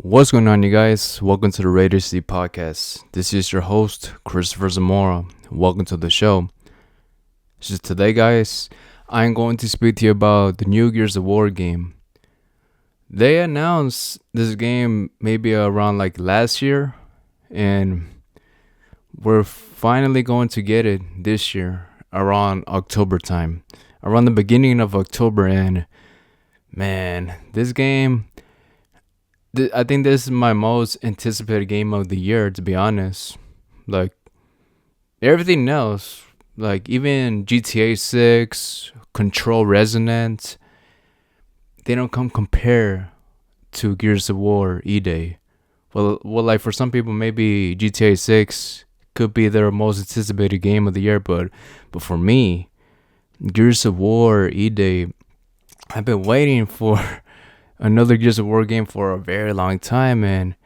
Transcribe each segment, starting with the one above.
What's going on, you guys? Welcome to the Raider City Podcast. This is your host, Cristopher Zamora. Welcome to the show. So today, guys, I'm going to speak to you about the new Gears of War game. They announced this game maybe around like last year, and we're finally going to get it this year around October time, around the beginning of October. And man, this game, I think this is my most anticipated game of the year, to be honest. Like everything else, like even GTA 6, Control Resonant, they don't compare to Gears of War E-Day. Well, like for some people, maybe GTA 6 could be their most anticipated game of the year, but for me, Gears of War E-Day, I've been waiting for another Gears of War game for a very long time, and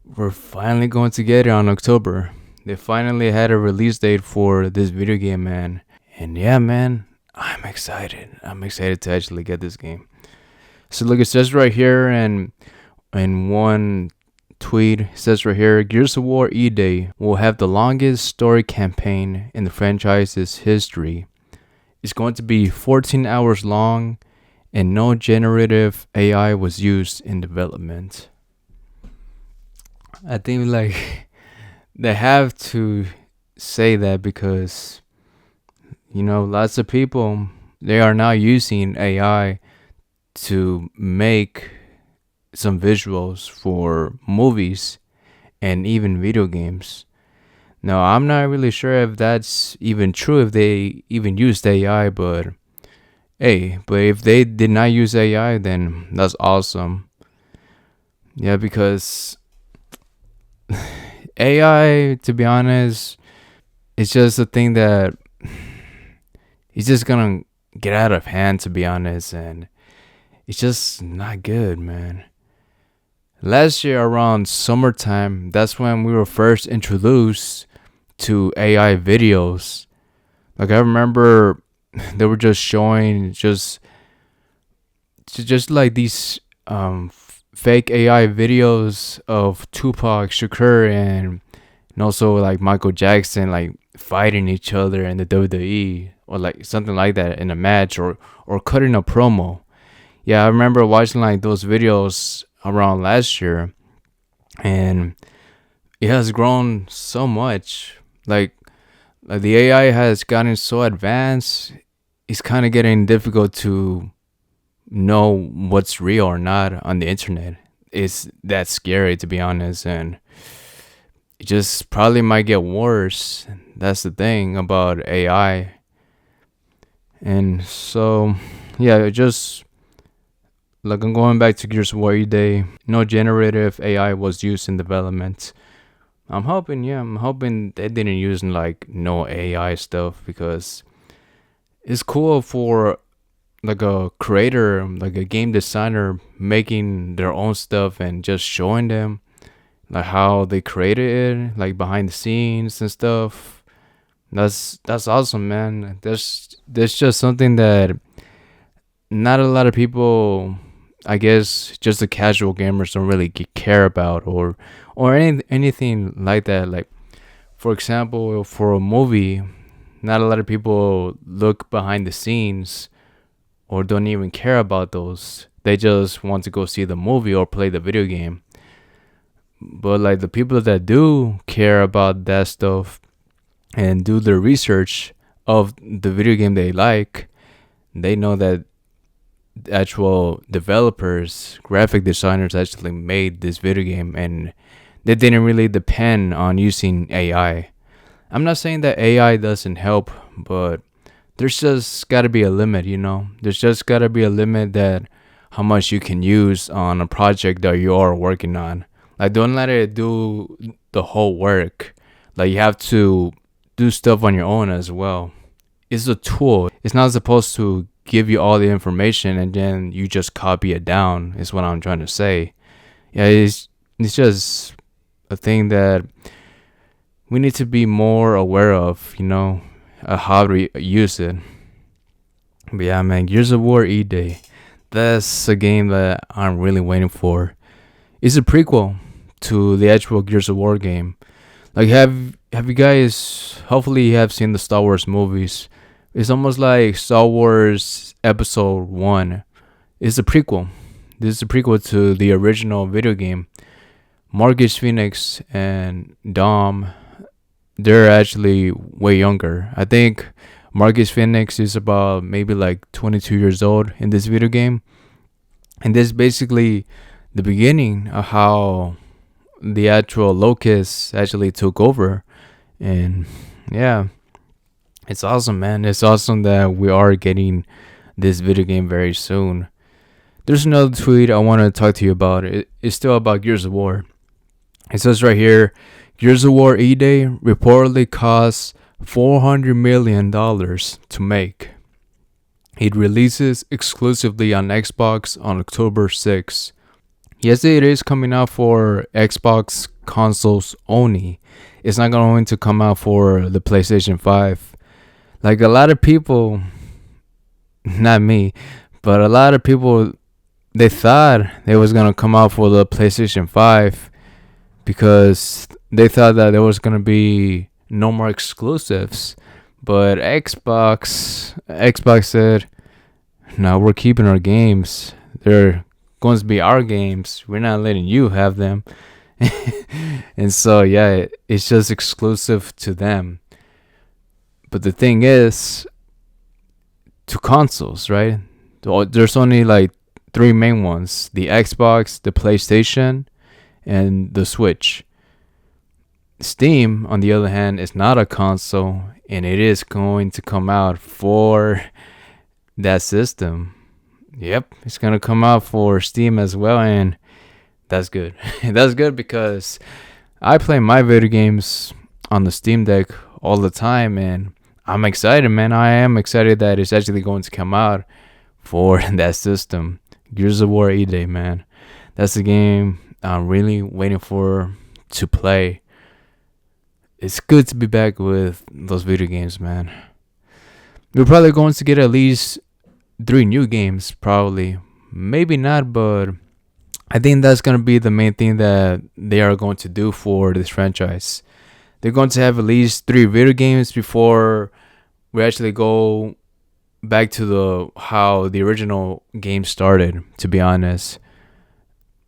we're finally going to get it on October. They finally had a release date for this video game, man. And yeah, man, I'm excited. I'm excited to actually get this game. So look, it says right here, and in one tweet, it says right here, Gears of War E-Day will have the longest story campaign in the franchise's history. It's going to be 14 hours long, and no generative AI was used in development. I think like they have to say that because lots of people, they are now using AI to make some visuals for movies and even video games. Now, I'm not really sure if that's even true, if they even used AI, but if they did not use AI, then that's awesome. Yeah, because AI, to be honest, it's just a thing that it's just gonna get out of hand, to be honest, and it's just not good, man. Last year around summertime, that's when we were first introduced to AI videos. Like I remember they were just showing just like these fake AI videos of Tupac Shakur and also like Michael Jackson like fighting each other in the WWE or like something like that in a match or cutting a promo. Yeah, I remember watching like those videos around last year, and it has grown so much. Like the AI has gotten so advanced, it's kind of getting difficult to know what's real or not on the internet. It's that scary, to be honest, and it just probably might get worse. That's the thing about AI. And so, yeah, just like I'm going back to Gears of War E-Day, no generative AI was used in development. I'm hoping they didn't use like no AI stuff, because it's cool for like a creator, like a game designer, making their own stuff and just showing them like how they created it, like behind the scenes and stuff. That's awesome, man. There's just something that not a lot of people, I guess, just the casual gamers don't really care about, or anything like that. Like for example, for a movie, not a lot of people look behind the scenes or don't even care about those. They just want to go see the movie or play the video game. But like the people that do care about that stuff and do the research of the video game they like, they know that the actual developers, graphic designers actually made this video game, and they didn't really depend on using AI. I'm not saying that AI doesn't help, but there's just got to be a limit, There's just got to be a limit that how much you can use on a project that you are working on. Like, don't let it do the whole work. Like, you have to do stuff on your own as well. It's a tool. It's not supposed to give you all the information and then you just copy it down, is what I'm trying to say. Yeah, it's just a thing that we need to be more aware of, how to use it. But yeah, man, Gears of War E-Day, that's a game that I'm really waiting for. It's a prequel to the actual Gears of War game. Like, have you guys? Hopefully, you have seen the Star Wars movies. It's almost like Star Wars Episode One. It's a prequel. This is a prequel to the original video game. Marcus Phoenix and Dom, they're actually way younger. I think Marcus Phoenix is about maybe like 22 years old in this video game. And this is basically the beginning of how the actual Locusts actually took over. And yeah, it's awesome, man. It's awesome that we are getting this video game very soon. There's another tweet I want to talk to you about. It's still about Gears of War. It says right here, Gears of War E-Day reportedly costs $400 million to make. It releases exclusively on Xbox on October 6th. Yes, it is coming out for Xbox consoles only. It's not going to come out for the PlayStation 5. Like a lot of people, not me, but a lot of people, they thought it was going to come out for the PlayStation 5 because they thought that there was going to be no more exclusives. But Xbox said, no, we're keeping our games. They're going to be our games. We're not letting you have them. And so, yeah, it's just exclusive to them. But the thing is, to consoles, right? There's only like three main ones: the Xbox, the PlayStation, and the Switch. Steam, on the other hand, is not a console, and it is going to come out for that system. Yep, it's going to come out for Steam as well, and that's good. That's good because I play my video games on the Steam Deck all the time, and I'm excited, man. I am excited that it's actually going to come out for that system. Gears of War E-Day, man. That's the game I'm really waiting for to play. It's good to be back with those video games, man. We're probably going to get at least 3 new games, probably. Maybe not, but I think that's going to be the main thing that they are going to do for this franchise. They're going to have at least 3 video games before we actually go back to how the original game started, to be honest.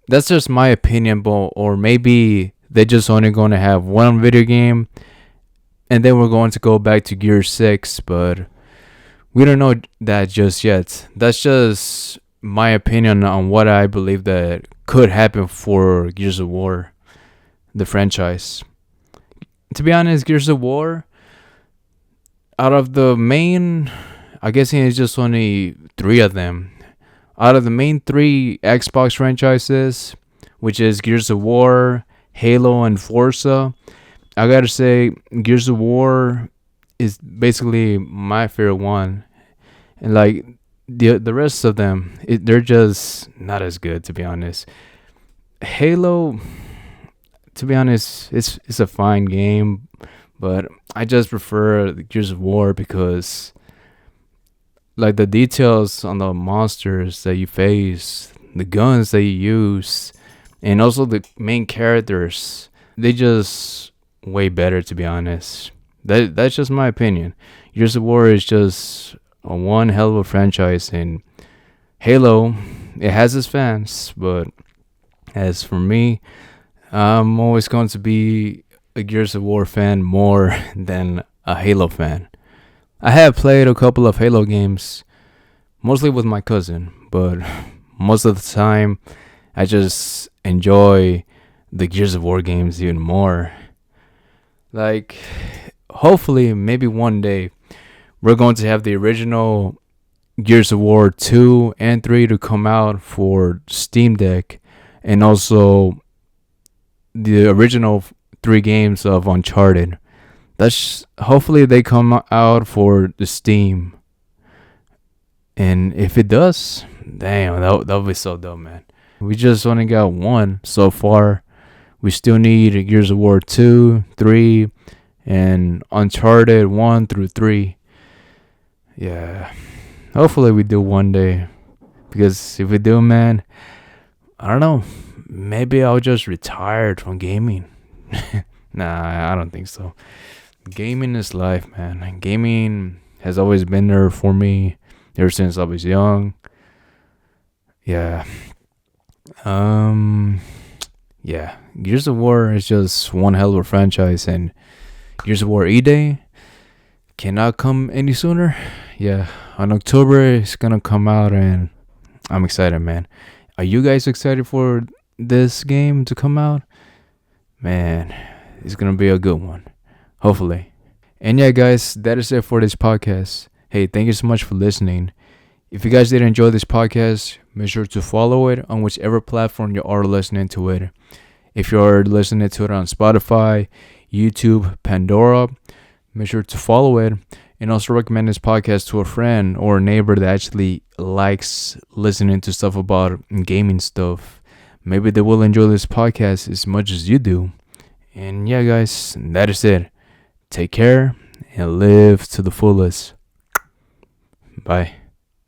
That's just my opinion, or maybe they're just only going to have one video game and then we're going to go back to Gear 6, but we don't know that just yet. That's just my opinion on what I believe that could happen for Gears of War, the franchise. To be honest, Gears of War, out of the main, I guess it's just only 3 of them. Out of the main 3 Xbox franchises, which is Gears of War, Halo, and Forza, I gotta say Gears of War is basically my favorite one. And like the rest of them, they're just not as good, to be honest. Halo, to be honest, it's a fine game, but I just prefer the Gears of War because like the details on the monsters that you face, the guns that you use, and also the main characters, they just way better, to be honest. That's just my opinion. Gears of War is just a one hell of a franchise, and Halo, it has its fans, but as for me, I'm always going to be a Gears of War fan more than a Halo fan. I have played a couple of Halo games, mostly with my cousin, but most of the time, I just enjoy the Gears of War games even more. Like, hopefully, maybe one day, we're going to have the original Gears of War 2 and 3 to come out for Steam Deck, and also the original 3 games of Uncharted. Hopefully they come out for the Steam. And if it does, damn, that would be so dope, man. We just only got 1 so far. We still need Gears of War 2, 3, and Uncharted 1 through 3. Yeah. Hopefully we do one day. Because if we do, man, I don't know. maybe I'll just retire from gaming. Nah, I don't think so. Gaming is life, man. Gaming has always been there for me ever since I was young. Yeah. Um. Yeah. Gears of War is just one hell of a franchise, and Gears of War E-Day cannot come any sooner. Yeah, on October it's gonna come out, and I'm excited, man. Are you guys excited for this game to come out? Man, it's gonna be a good one. Hopefully. And yeah, guys, that is it for this podcast. Hey, thank you so much for listening. If you guys did enjoy this podcast, make sure to follow it on whichever platform you are listening to it. If you're listening to it on Spotify, YouTube, Pandora, make sure to follow it. And also recommend this podcast to a friend or a neighbor that actually likes listening to stuff about gaming stuff. Maybe they will enjoy this podcast as much as you do. And yeah, guys, that is it. Take care and live to the fullest. Bye.